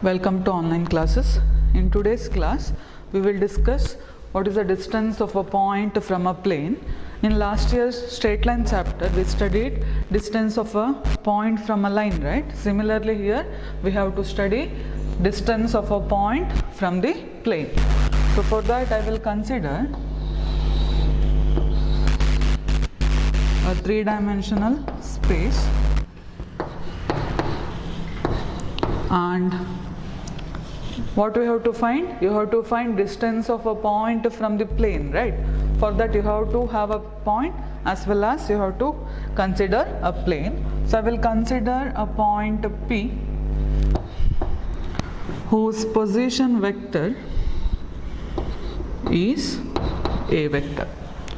Welcome to online classes. In today's class, we will discuss what is the distance of a point from a plane. In last year's straight line chapter, we studied distance of a point from a line, right? Similarly here, we have to study distance of a point from the plane. So for that, I will consider a three-dimensional space, and what we have to find? You have to find distance of a point from the plane, right? For that you have to have a point as well as you have to consider a plane. So I will consider a point P whose position vector is a vector.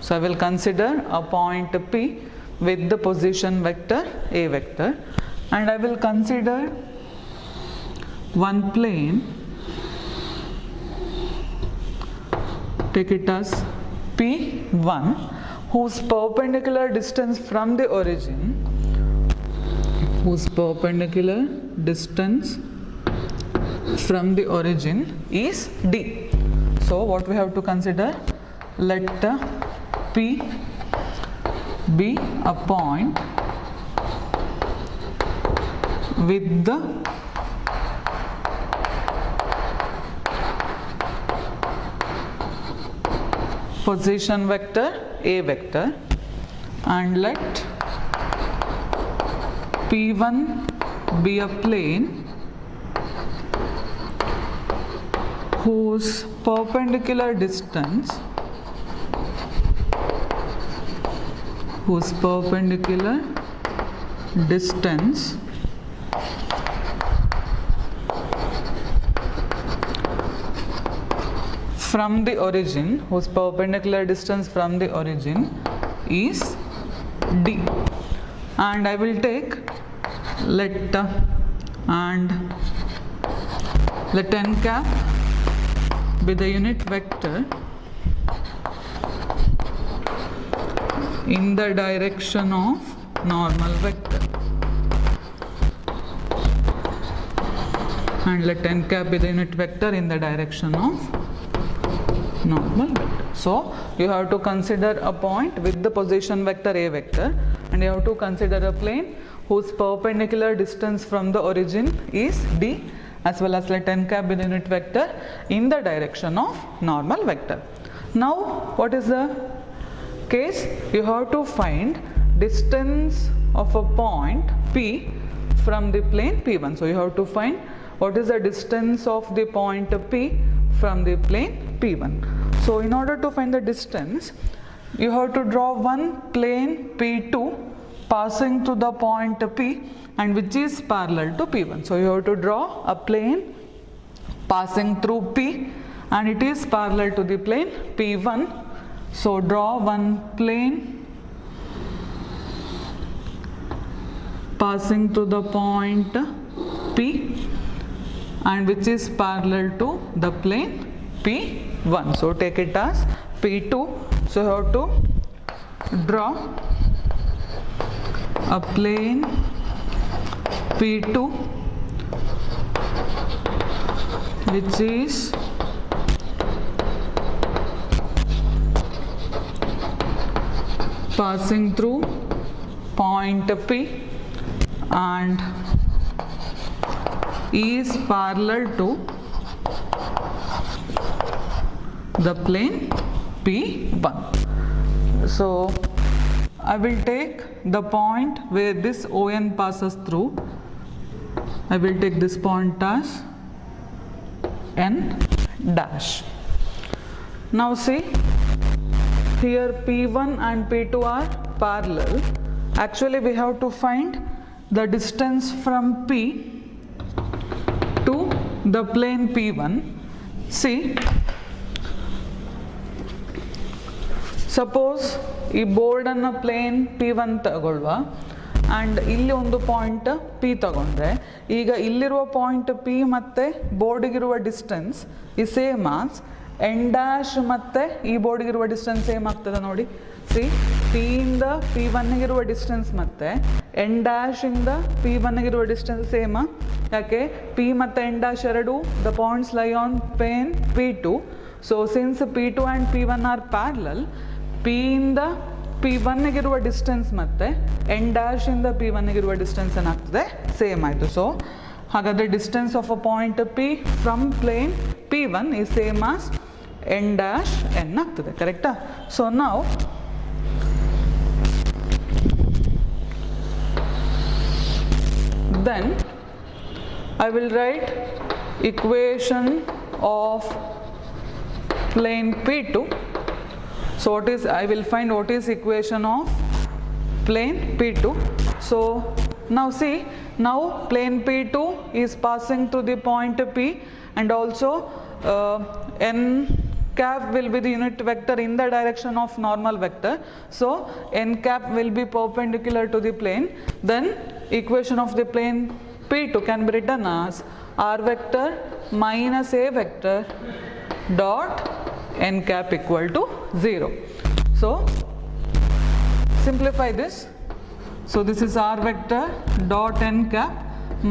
So I will consider a point P with the position vector a vector, and I will consider one plane, take it as P1, whose perpendicular distance from the origin, is D. So what we have to consider? Let P be a point with the position vector a vector, and let P1 be a plane whose perpendicular distance from the origin, is D. And I will take let n cap be the unit vector in the direction of normal vector, and let n cap be the unit vector in the direction of normal vector. So you have to consider a point with the position vector a vector, and you have to consider a plane whose perpendicular distance from the origin is D, as well as let n cap be the unit vector in the direction of normal vector. Now what is the case? You have to find distance of a point P from the plane P1. So you have to find what is the distance of the point P from the plane P1. So in order to find the distance, you have to draw one plane P2 passing through the point P, and which is parallel to P1. So you have to draw a plane passing through P, and it is parallel to the plane P1. So draw one plane passing through the point P, and which is parallel to the plane P1. So take it as P2. So you have to draw a plane P2 which is passing through point P and is parallel to the plane P1. So I will take the point where this ON passes through. I will take this point as N dash. Now see, here P1 and P2 are parallel. Actually we have to find the distance from P to the plane P1. See, suppose ಈ board ಅನ್ನ plane P1 ತಗೊಳ್ಳುವ, and ಇಲ್ಲಿ ಒಂದು point P ತಗೊಂಡ್ರೆ, ಈಗ ಇಲ್ಲಿರುವ point P ಮತ್ತು ಬೋರ್ಡಿಗಿರುವ distance ಈ same as N dash ಮತ್ತು ಈ ಬೋರ್ಡಿಗಿರುವ ಡಿಸ್ಟೆನ್ಸ್ ಸೇಮ್ ಆಗ್ತದೆ ನೋಡಿ. ಸಿ ಪಿ ಇಂದ P1 ಇರುವ ಡಿಸ್ಟೆನ್ಸ್ ಮತ್ತು ಎನ್ ಡ್ಯಾಶ್ ಇಂದ P1 ಇರುವ ಡಿಸ್ಟೆನ್ಸ್ ಸೇಮಾ? ಯಾಕೆ P ಮತ್ತು ಎನ್ ಡ್ಯಾಶ್ ಎರಡು the points lie on plane P2. So since P2 and P1 are parallel, P ಇಂದ P1 ಇರುವ ಡಿಸ್ಟೆನ್ಸ್ ಮತ್ತು ಎನ್ ಡ್ಯಾಶ್ ಇಂದ P1 ಇರುವ ಡಿಸ್ಟೆನ್ಸ್ ಏನಾಗ್ತದೆ? ಸೇಮ್ ಆಯಿತು. ಸೊ ಹಾಗಾದರೆ distance of a point P from plane P1 is same as N dash N ಆಗ್ತದೆ. ಕರೆಕ್ಟಾ? ಸೊ ನಾವು then I will write equation of plane P2. So what is, I will find what is equation of plane P2. So now see, now plane P2 is passing through the point P, and also n cap will be the unit vector in the direction of normal vector. So n cap will be perpendicular to the plane. Then equation of the plane P2 can be written as r vector minus a vector dot n cap equal to 0. So simplify this. So this is r vector dot n cap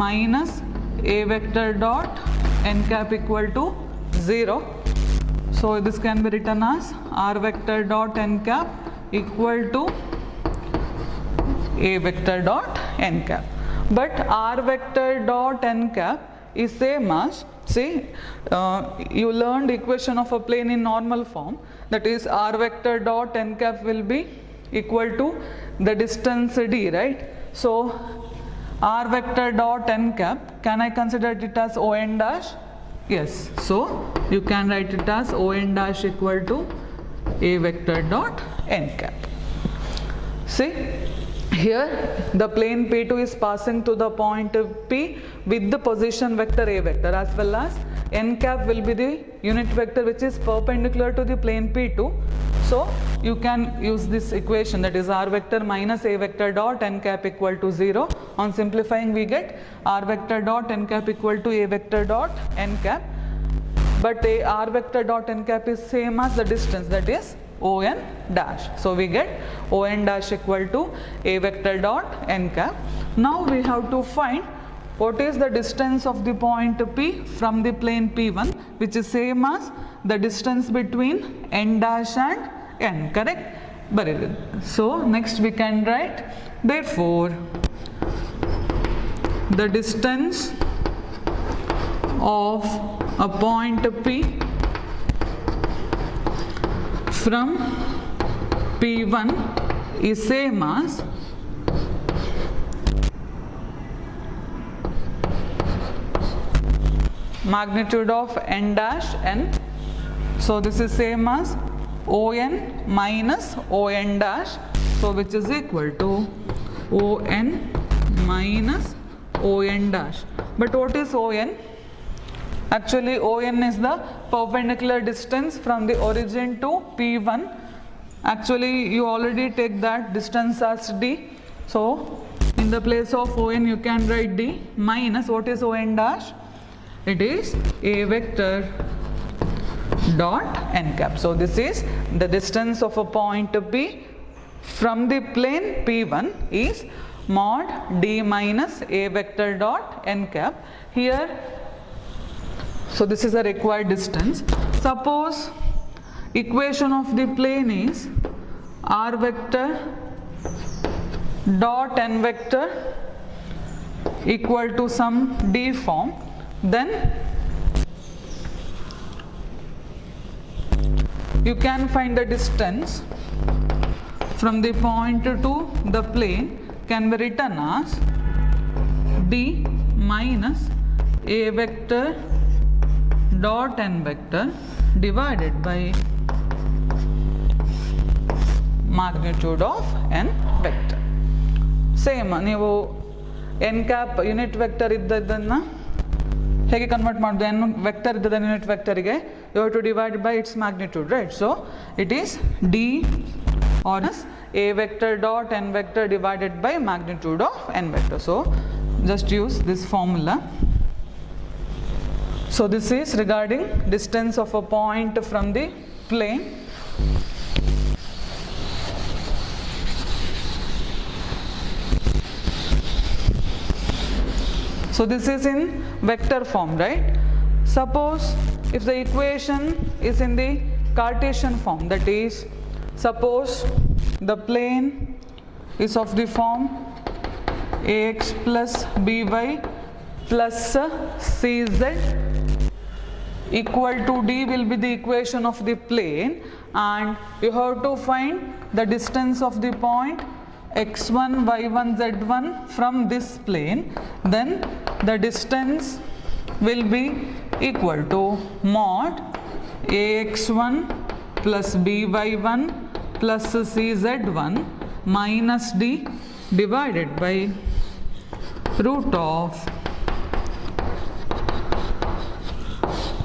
minus a vector dot n cap equal to 0. So this can be written as r vector dot n cap equal to a vector dot n cap. But r vector dot n cap is same as, see, you learned equation of a plane in normal form, that is r vector dot n cap will be equal to the distance d, right? So r vector dot n cap, can I consider it as O n dash? Yes, so you can write it as O n dash equal to a vector dot n cap. See, here the plane P2 is passing to the point P with the position vector a vector, as well as n cap will be the unit vector which is perpendicular to the plane P2. So you can use this equation, that is r vector minus a vector dot n cap equal to 0. On simplifying we get r vector dot n cap equal to a vector dot n cap, but a r vector dot n cap is same as the distance, that is O n dash. So we get O n dash equal to a vector dot n cap. Now we have to find what is the distance of the point P from the plane P1, which is same as the distance between n dash and n. Correct? Very good. So next we can write, therefore the distance of a point P from P1 is same as magnitude of n dash n. So this is same as O n minus O n dash, so which is equal to O n minus O n dash. But what is O n? Actually O n is the perpendicular distance from the origin to P1. Actually you already take that distance as d. So in the place of O n you can write d minus, what is O n dash? It is a vector dot n cap. So this is the distance of a point P from the plane P1 is mod d minus a vector dot n cap. Here, so this is a required distance. Suppose equation of the plane is r vector dot n vector equal to some d form, then you can find the distance from the point to the plane can be written as d minus a vector dot n vector divided by magnitude of n vector. Same, ನೀವು n cap unit vector ಇದ್ದದ್ದನ್ನು ಹೇಗೆ convert ಮಾಡೋದು? n vector ಇದ್ದದ unit ವೆಕ್ಟರ್ಗೆ you have to divide by its magnitude, right? So it is d or a vector dot n vector divided by magnitude of n vector. So just use this formula. So this is regarding distance of a point from the plane. So this is in vector form, right? Suppose if the equation is in the Cartesian form, that is, suppose the plane is of the form ax plus by plus cz equal to d will be the equation of the plane, and you have to find the distance of the point x1, y1, z1 from this plane. Then the distance will be equal to mod ax1 plus by1 plus cz1 minus d divided by root of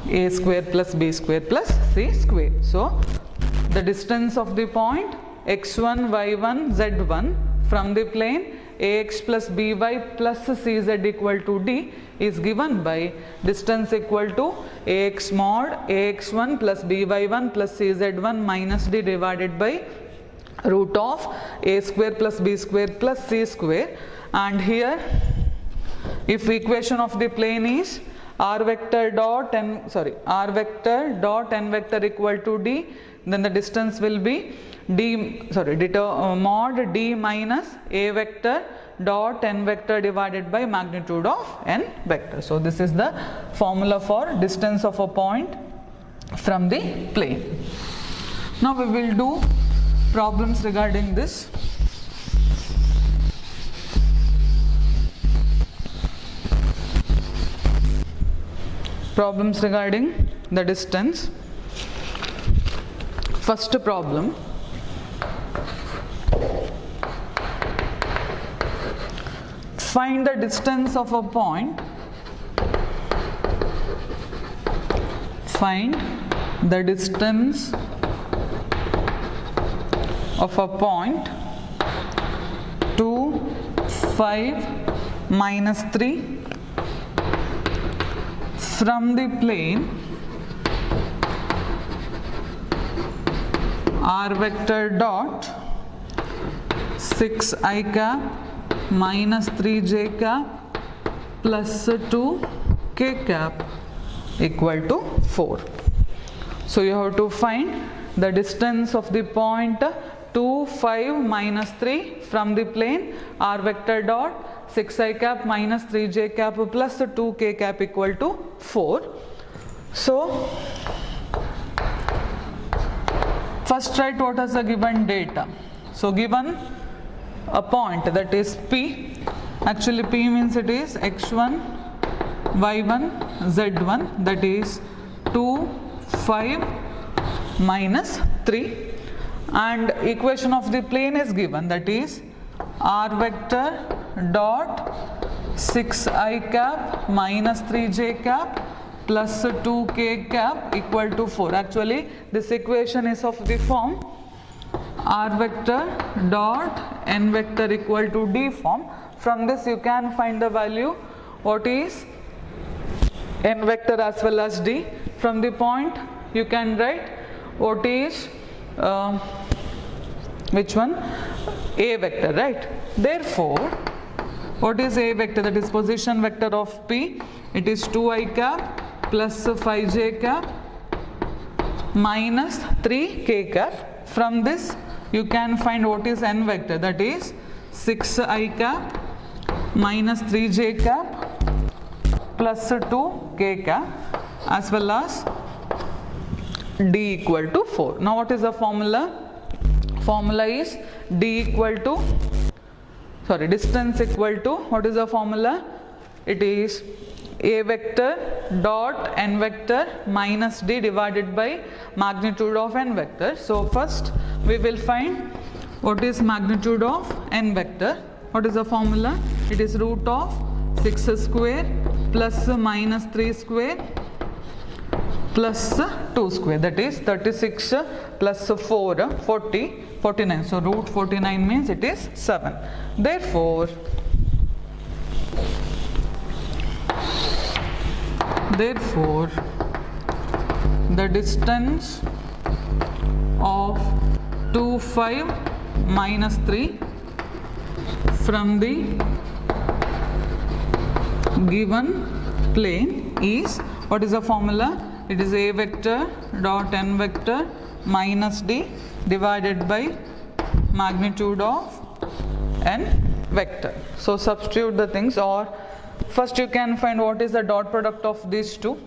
a square plus b square plus c square. So the distance of the point x1, y1, z1 from the plane ax plus by plus cz equal to d is given by distance equal to ax mod ax1 plus by1 plus cz1 minus d divided by root of a square plus b square plus c square. And here, if equation of the plane is r vector dot n vector equal to d, then the distance will be mod d minus a vector dot n vector divided by magnitude of n vector. So this is the formula for distance of a point from the plane. Now we will do problems regarding this. Problems regarding the distance. First problem. Find the distance of a point. Find the distance of a point 2, 5, minus 3 from the plane r vector dot 6 I cap minus 3 j cap plus 2 k cap equal to 4. So you have to find the distance of the point 2, 5, minus 3 from the plane r vector dot 6 I cap minus 3 j cap plus 2 k cap equal to 4. So first write what is the given data. So given a point, that is P, actually P means it is x1, y1, z1, that is 2, 5, minus 3, and equation of the plane is given, that is r vector dot 6 I cap minus 3 j cap plus 2 k cap equal to 4. Actually this equation is of the form r vector dot n vector equal to d form. From this you can find the value what is n vector as well as d. From the point you can write what is which one, a vector, right? Therefore what is a vector? That is position vector of P. It is 2 I cap plus 5 j cap minus 3 k cap. From this you can find what is n vector, that is 6 I cap minus 3 j cap plus 2 k cap as well as d equal to 4. Now what is the formula? Formula is d equal to, distance equal to, what is the formula? It is a vector dot n vector minus d divided by magnitude of n vector. So first we will find what is magnitude of n vector. What is the formula? It is root of 6 square plus minus 3 square plus 2 square, that is 36 plus 4, 40, 49. So root 49 means it is 7. Therefore the distance of 2, 5, minus 3 from the given plane is, what is the formula? It is a vector dot n vector minus d divided by magnitude of n vector. So substitute the things, or first you can find what is the dot product of these two,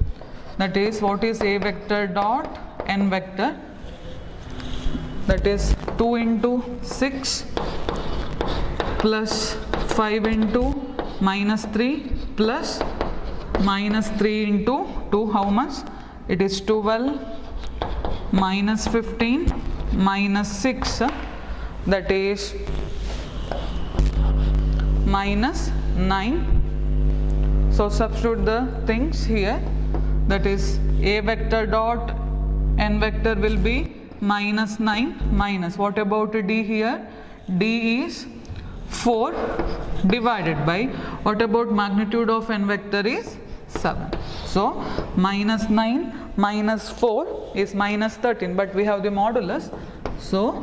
that is what is a vector dot n vector, that is 2 into 6 plus 5 into minus 3 plus minus 3 into 2, how much? It is 12 minus 15 minus 6, that is minus 9. So substitute the things here, that is a vector dot n vector will be minus 9 minus, what about d here? D is 4 divided by, what about magnitude of n vector is 7. So minus 9 minus 4 is minus 13, but we have the modulus, so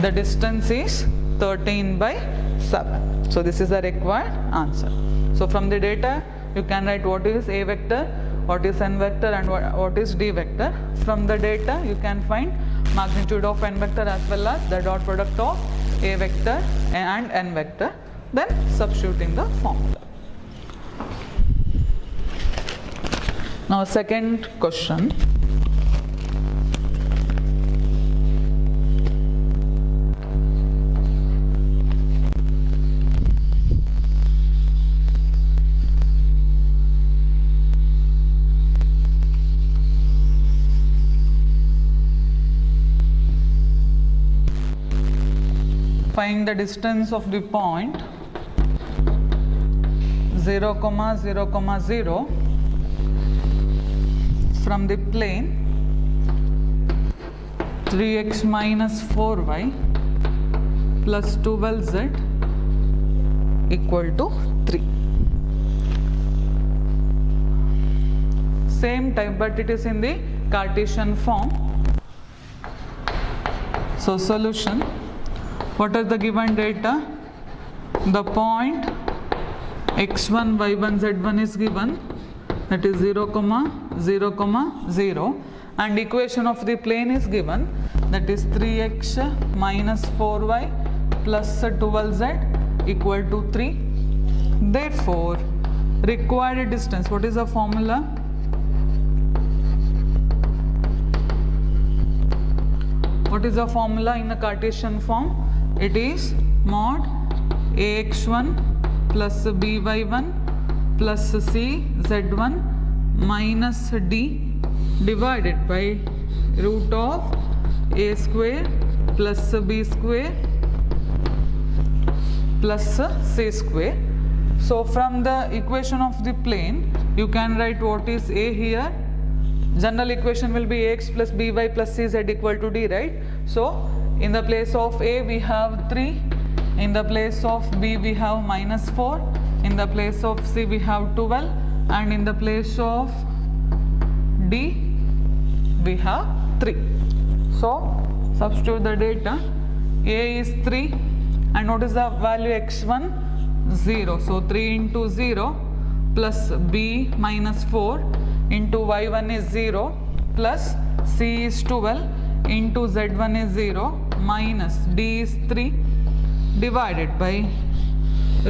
the distance is 13 by 7. So this is the required answer. So from the data you can write what is a vector, what is n vector, and what is d vector. From the data you can find magnitude of n vector as well as the dot product of a vector and n vector, then substituting the formula. Now second question. Find the distance of the point 0, 0, 0 from the plane 3x minus 4y plus 12z equal to 3. Same type, but it is in the Cartesian form. So solution. What are the given data? The point x1, y1, z1 is given, that is 0, 0, 0, and equation of the plane is given, that is 3x minus 4y plus 12z equal to 3. Therefore, required distance, what is the formula? What is the formula in the Cartesian form? It is mod ax1 plus by1 plus cz1 minus d divided by root of a square plus b square plus c square. So from the equation of the plane you can write what is a here. General equation will be ax plus by plus cz equal to d, right? So in the place of a we have 3, in the place of b we have minus 4, in the place of c we have 12, and in the place of d we have 3. So substitute the data. A is 3, and what is the value x1? 0. So 3 into 0 plus b minus 4 into y1 is 0 plus c is 12 into z1 is 0 minus d is 3 divided by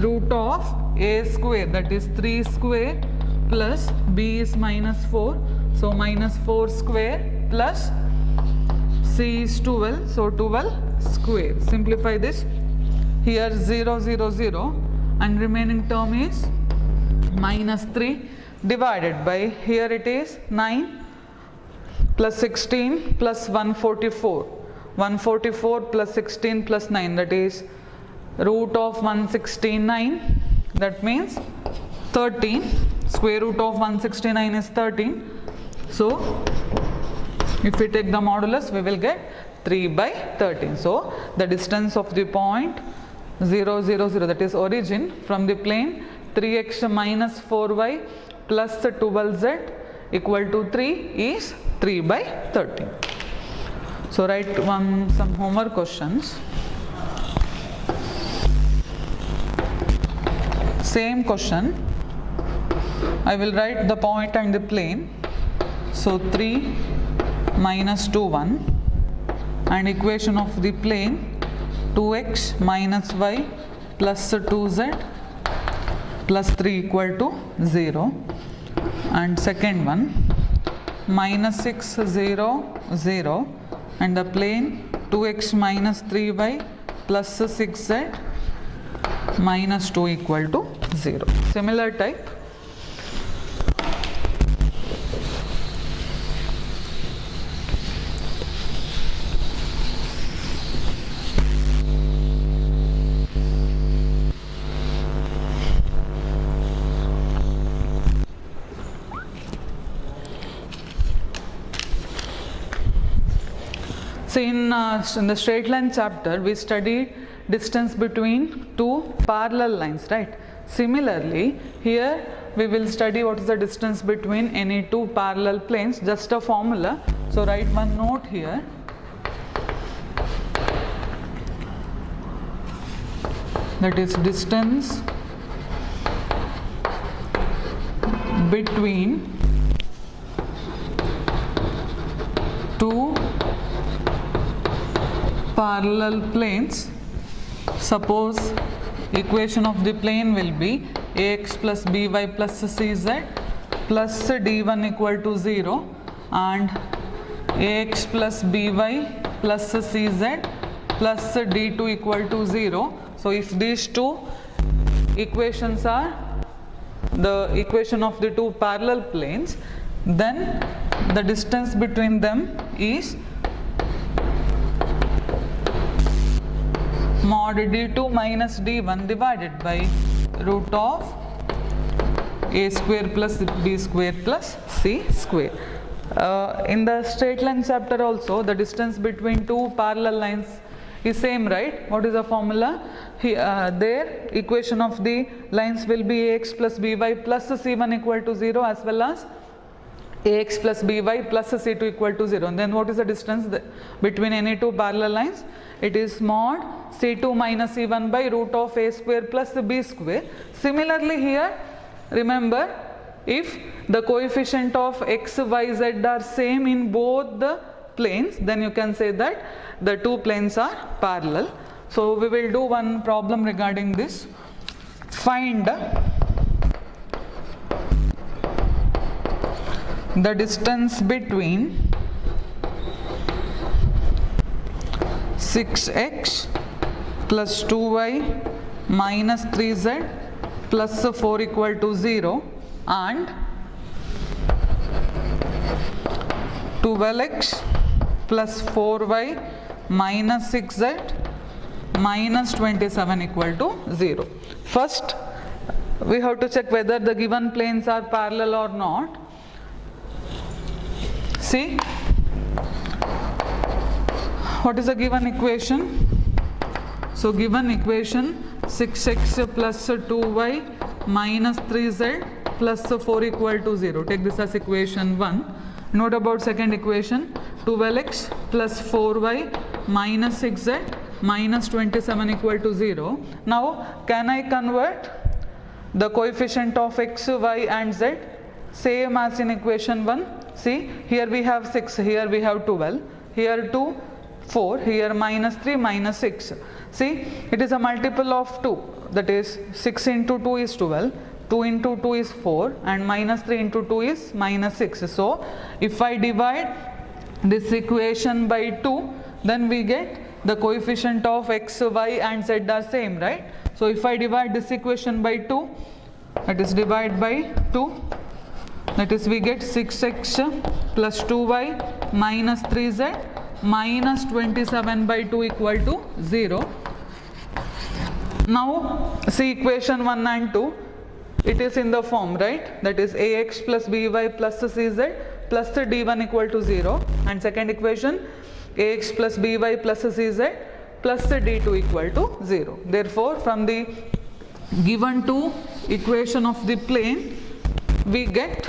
root of a square, that is 3 square plus b is minus 4, so minus 4 square plus c is 12, so 12 square. Simplify this. Here 0, 0, 0, and remaining term is minus 3 divided by, here it is 9 plus 16 plus 144, 144 plus 16 plus 9, that is root of 169, that means 13, square root of 169 is 13. So if we take the modulus we will get 3 by 13. So the distance of the point 0, 0, 0, that is origin from the plane 3x minus 4y plus 12z equal to 3 is 3 by 13. So write some homework questions. same question. I will write the point and the plane. So 3 minus 2 1, and equation of the plane 2x minus y plus 2z plus 3 equal to 0, and second one minus 6 0 0, and the plane 2x minus 3y plus 6z minus 2 equal to 0. Similar type. So in the straight line chapter, we studied distance between two parallel lines, right? Similarly, here we will study what is the distance between any two parallel planes, just a formula. So write one note here. That is distance between two parallel planes. Suppose equation of the plane will be ax plus by plus cz plus d1 equal to 0, and ax plus by plus cz plus d2 equal to 0. So if these two equations are the equation of the two parallel planes, then the distance between them is mod d2 minus d1 divided by root of a square plus b square plus c square. In the straight line chapter also, the distance between two parallel lines is same, right? What is the formula? There equation of the lines will be ax plus by plus c1 equal to 0, as well as ax plus by plus c2 equal to 0. And then what is the distance between any two parallel lines? It is mod c2 minus c1 by root of a square plus b square. Similarly here, remember, if the coefficient of x, y, z are same in both the planes, then you can say that the two planes are parallel. So we will do one problem regarding this. Find the distance between 6x plus 2y minus 3z plus 4 equal to 0 and 12x plus 4y minus 6z minus 27 equal to 0. First, we have to check whether the given planes are parallel or not. See, what is the given equation? So given equation 6x plus 2y minus 3z plus 4 equal to 0. Take this as equation 1. Note about second equation, 12x plus 4y minus 6z minus 27 equal to 0. Now can I convert the coefficient of x, y and z same as in equation 1? See, here we have 6, here we have 12, here 2, 4, here minus 3, minus 6. See, it is a multiple of 2, that is 6 into 2 is 12, 2 into 2 is 4, and minus 3 into 2 is minus 6. So if I divide this equation by 2, then we get the coefficient of x, y and z are same, right? So if I divide this equation by 2, that is divide by 2, that is we get 6x plus 2y minus 3z minus 27 by 2 equal to 0. Now see equation 1 and 2, it is in the form, right? That is ax plus by plus cz plus d1 equal to 0, and second equation ax plus by plus cz plus d2 equal to 0. Therefore from the given two equation of the plane we get,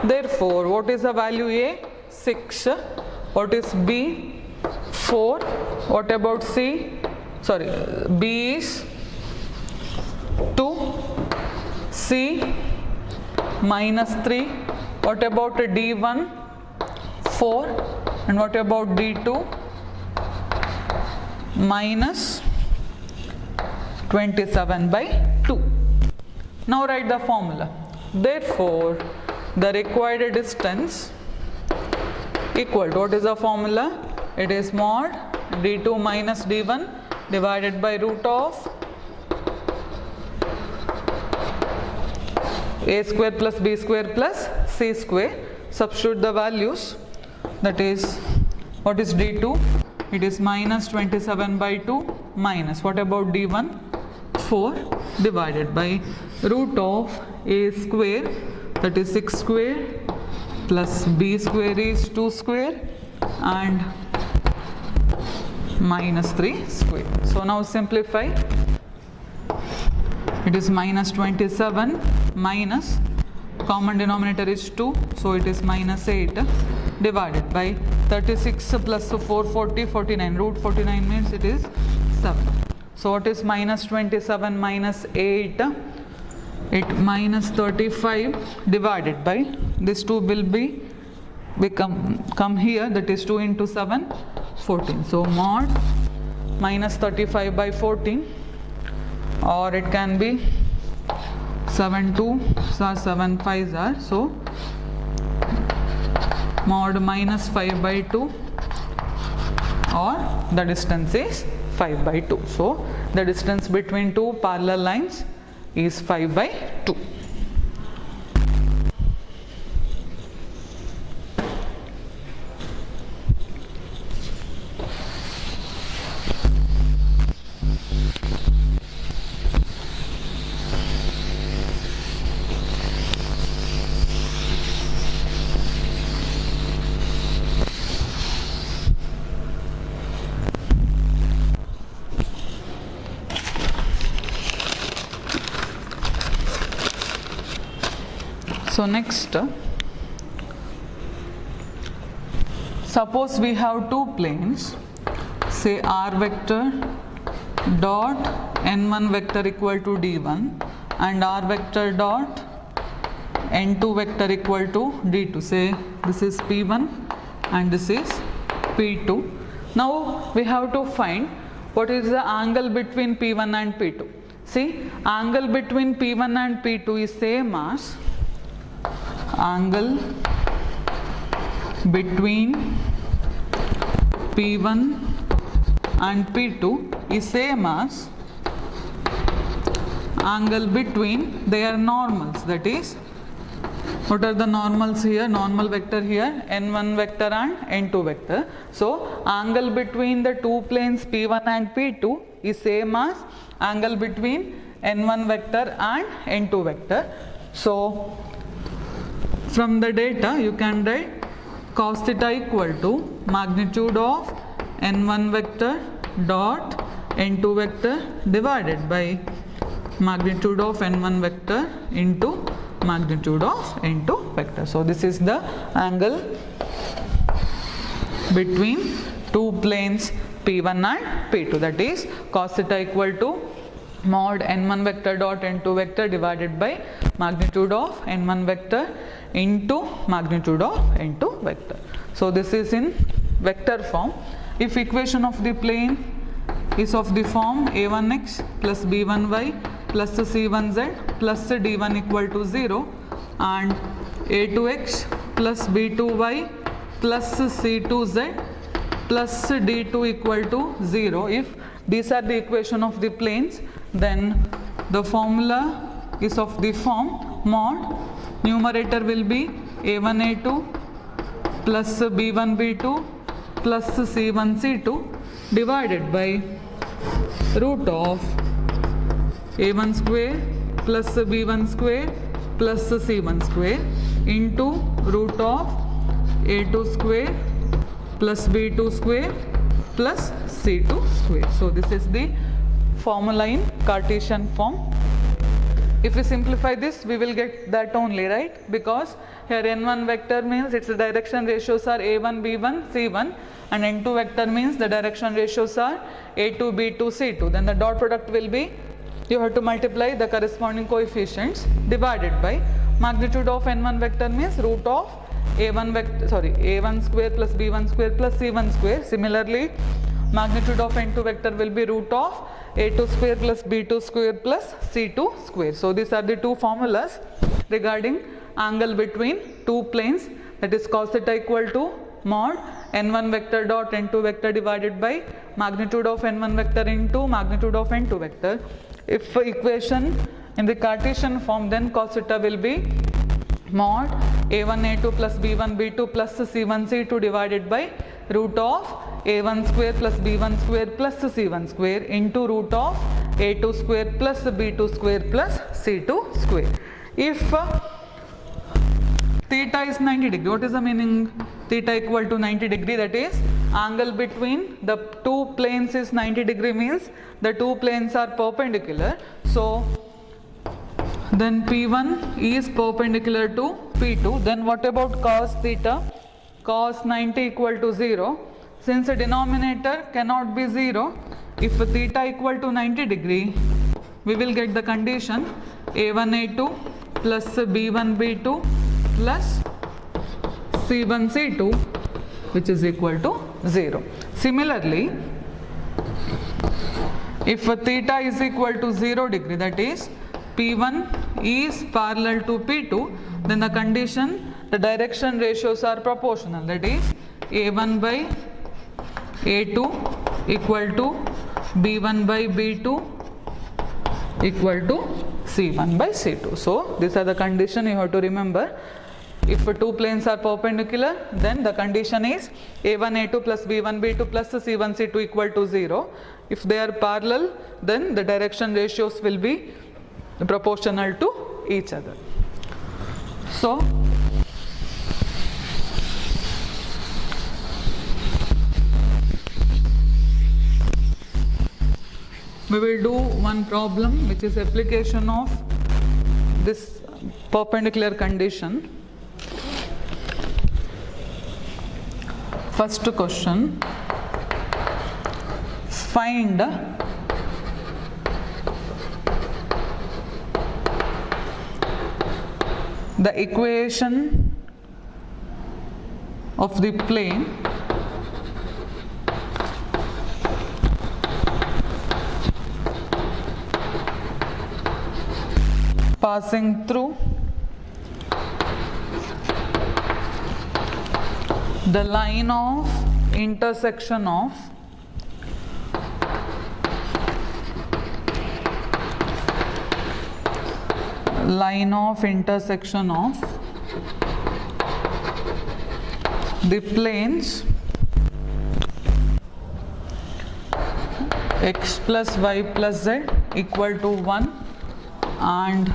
therefore what is the value? A 6, what is B 4, what about C? Sorry, B is C minus 3. What about D1? 4. And what about D2? Minus 27 by 2. Now write the formula. Therefore, the required distance equal to, what is the formula? It is mod D2 minus D1 divided by root of A square plus B square plus C square. Substitute the values. That is, what is D2? It is minus 27 by 2 minus, what about D1? 4 divided by root of A square, that is 6 square, plus B square is 2 square, and minus 3 square. So now simplify. It is minus 27 minus, common denominator is 2, so it is minus 8 divided by 36 plus 440, 49. Root 49 means it is 7. So what is minus 27 minus 8? It minus 35 divided by, this 2 will come here, that is 2 into 7, 14. So mod minus 35 by 14, or it can be 7 2s are 7 5s are, so mod minus 5 by 2, or the distance is 5 by 2. So the distance between two parallel lines is 5 by 2. So next, suppose we have two planes, say r vector dot n1 vector equal to d1 and r vector dot n2 vector equal to d2. Say this is p1 and this is p2. Now we have to find what is the angle between p1 and p2. See, angle between p1 and p2 is same as angle between P1 and P2 is same as angle between their normals. That is, what are the normals here? Normal vector here, n1 vector and n2 vector. So angle between the two planes P1 and P2 is same as angle between n1 vector and n2 vector. So from the data you can write cos theta equal to magnitude of n1 vector dot n2 vector divided by magnitude of n1 vector into magnitude of n2 vector. So this is the angle between two planes P1 and P2, that is cos theta equal to mod n1 vector dot n2 vector divided by magnitude of n1 vector into magnitude of n2 vector. So this is in vector form. If equation of the plane is of the form a1x plus b1y plus c1z plus d1 equal to 0 and a2x plus b2y plus c2z plus d2 equal to 0, if these are the equation of the planes, then the formula is of the form mod numerator will be a1 a2 plus b1 b2 plus c1 c2 divided by root of a1 square plus b1 square plus c1 square into root of a2 square plus b2 square plus c2 square. So this is the formula in Cartesian form. If we simplify this, we will get that only, right? Because here n1 vector means its direction ratios are a1 b1 c1, and n2 vector means the direction ratios are a2 b2 c2. Then the dot product will be you have to multiply the corresponding coefficients divided by magnitude of n1 vector means root of a1 square plus b1 square plus c1 square. Similarly, magnitude of n2 vector will be root of a2 square plus b2 square plus c2 square. So these are the two formulas regarding angle between two planes, that is cos theta equal to mod n1 vector dot n2 vector divided by magnitude of n1 vector into magnitude of n2 vector. If equation in the Cartesian form, then cos theta will be mod a1 a2 plus b1 b2 plus c1 c2 divided by root of a1 square plus b1 square plus c1 square into root of a2 square plus b2 square plus c2 square. If theta is 90 degree, what is the meaning? Theta equal to 90 degree, that is angle between the two planes is 90 degree, means the two planes are perpendicular. So then P1 is perpendicular to P2. Then what about cos theta? Cos 90 equal to 0. Since the denominator cannot be 0, if theta equal to 90 degree, we will get the condition a1 a2 plus b1 b2 plus c1 c2, which is equal to 0. Similarly, if theta is equal to 0 degree, that is P1 is parallel to P2, then the condition, the direction ratios are proportional, that is A1 by A2 equal to B1 by B2 equal to C1 by C2. So these are the condition you have to remember. If two planes are perpendicular, then the condition is A1 A2 plus B1 B2 plus C1 C2 equal to 0. If they are parallel, then the direction ratios will be proportional to each other. So we will do one problem which is application of this perpendicular condition. First question, find the equation of the plane passing through the line of intersection of the planes x plus y plus z equal to 1 and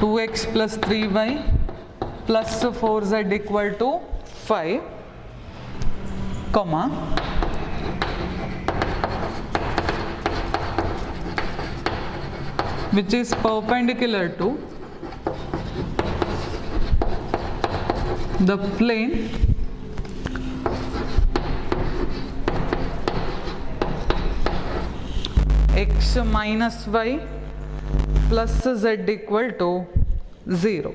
2x plus 3y plus 4z equal to 5, comma, which is perpendicular to the plane x minus y plus z equal to 0.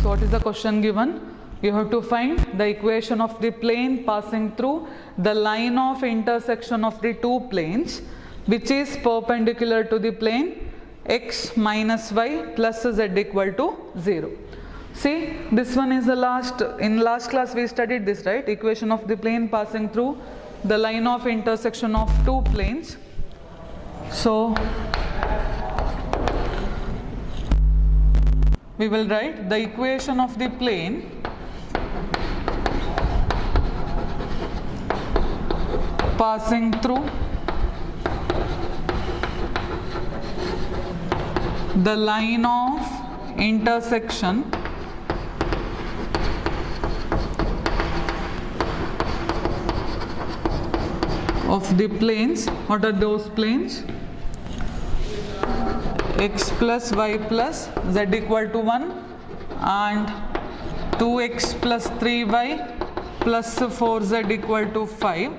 So what is the question given? You have to find the equation of the plane passing through the line of intersection of the two planes which is perpendicular to the plane x minus y plus z equal to 0. See, this one is the in last class we studied this, right? Equation of the plane passing through the line of intersection of two planes. So we will write the equation of the plane passing through the line of intersection of the planes. What are those planes? X plus y plus z equal to 1 and 2x plus 3y plus 4z equal to 5,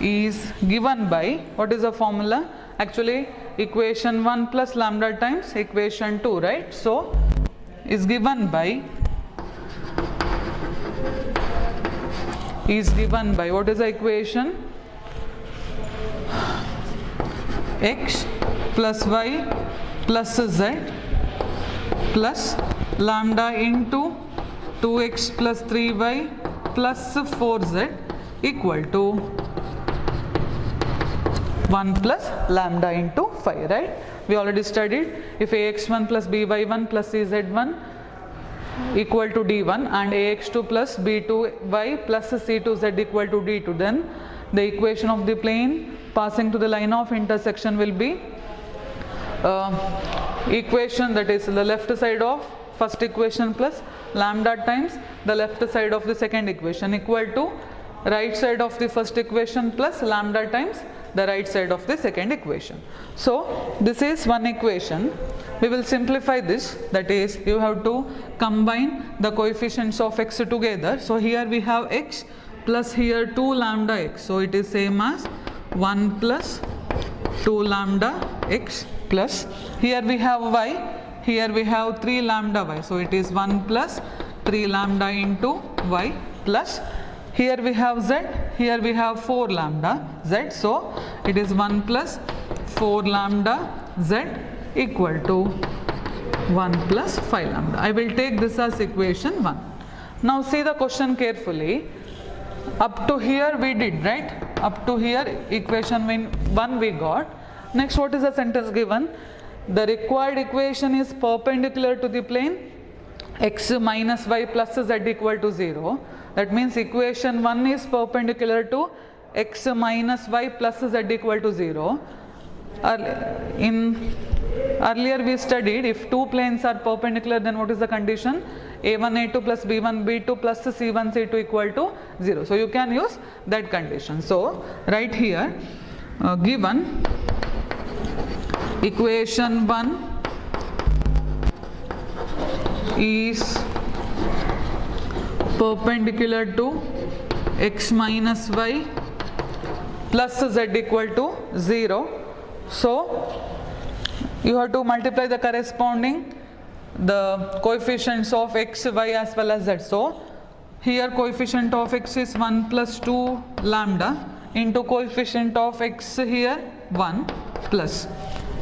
is given by, what is the formula? Actually equation 1 plus lambda times equation 2, right? So is given by what is the equation? X plus y plus z plus lambda into 2x plus 3y plus 4z equal to 1 plus lambda into 5, right? We already studied if ax1 plus by1 plus cz1 equal to d1 and ax2 plus b2y plus c2z equal to d2, then the equation of the plane passing to the line of intersection will be equation, that is the left side of first equation plus lambda times the left side of the second equation equal to right side of the first equation plus lambda times the right side of the second equation. So this is one equation. We will simplify this, that is you have to combine the coefficients of x together. So here we have x plus here 2 lambda x, so it is same as 1 plus 2 lambda x plus here we have y, here we have 3 lambda y, so it is 1 plus 3 lambda into y plus here we have z, here we have 4 lambda z, so it is 1 plus 4 lambda z equal to 1 plus 5 lambda. I will take this as equation 1. Now see the question carefully. Up to here we did, right? Up to here equation 1 we got. Next, what is the sentence given? The required equation is perpendicular to the plane x minus y plus z equal to 0. That means equation 1 is perpendicular to x minus y plus z equal to 0. Earlier we studied if two planes are perpendicular, then what is the condition? a1 a2 plus b1 b2 plus c1 c2 equal to 0. So you can use that condition. So right here given equation 1 is perpendicular to x minus y plus z equal to 0. So you have to multiply the corresponding the coefficients of x, y as well as z. So here coefficient of x is 1 plus 2 lambda into coefficient of x here 1 plus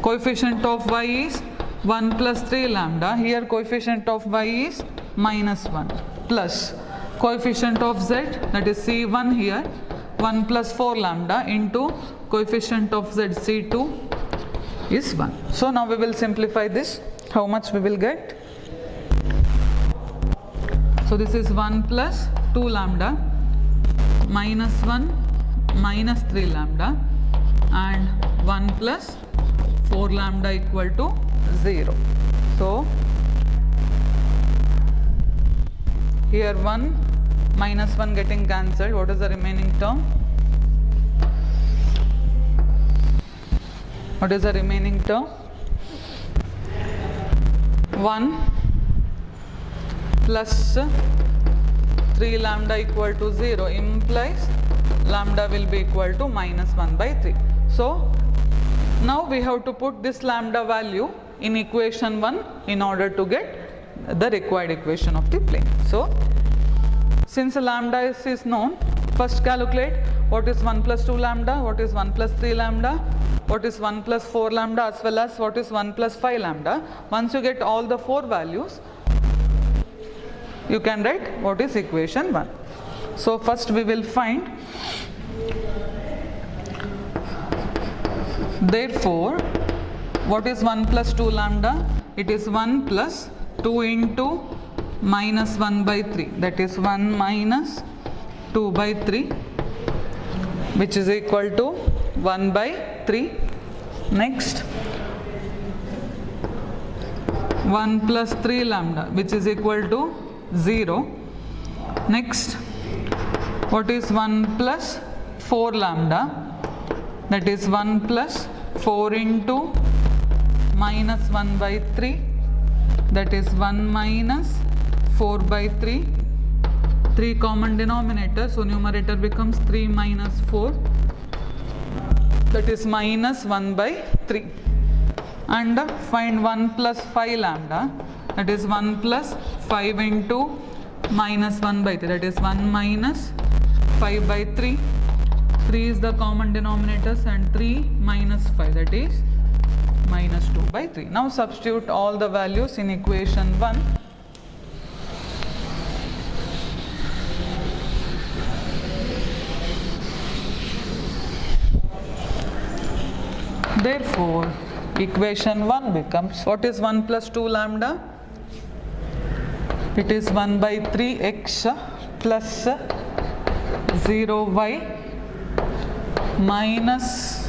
coefficient of y is 1 plus 3 lambda, here coefficient of y is minus 1 plus coefficient of z, that is c1 here 1 plus 4 lambda into coefficient of z c2 is 1. So now we will simplify this. How much we will get? So this is 1 plus 2 lambda minus 1 minus 3 lambda and 1 plus 4 lambda equal to 0. So here 1 minus 1 getting cancelled. What is the remaining term? What is the remaining term? 1 plus 3 lambda equal to 0 implies lambda will be equal to minus 1 by 3. So now we have to put this lambda value in equation 1 in order to get the required equation of the plane. So since lambda is known, first calculate what is 1 plus 2 lambda, what is 1 plus 3 lambda, what is 1 plus 4 lambda as well as what is 1 plus 5 lambda. Once you get all the 4 values, you can write what is equation 1. So first we will find, therefore what is 1 plus 2 lambda? It is 1 plus 2 into minus 1 by 3, that is 1 minus 2 by 3, which is equal to 1 by 3. Next 1 plus 3 lambda, which is equal to 0. Next, what is 1 plus 4 lambda? That is 1 plus 4 into minus 1 by 3, that is 1 minus 4 by 3. 3 common denominator, so numerator becomes 3 minus 4, that is minus 1 by 3. And find 1 plus 5 lambda, that is 1 plus 5 into minus 1 by 3, that is 1 minus 5 by 3. 3 is the common denominators and 3 minus 5, that is minus 2 by 3. Now substitute all the values in equation 1. Therefore, equation 1 becomes, what is 1 plus 2 lambda? It is 1 by 3x plus 0y minus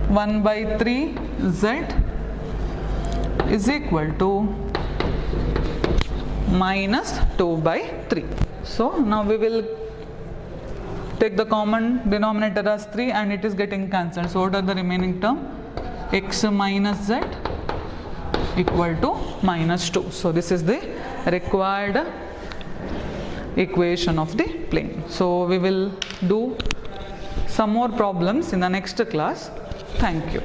1 by 3z is equal to minus 2 by 3. So now we will take the common denominator as 3 and it is getting cancelled. So what are the remaining term? X minus z equal to minus 2. So this is the required equation of the plane. So we will do some more problems in the next class. Thank you.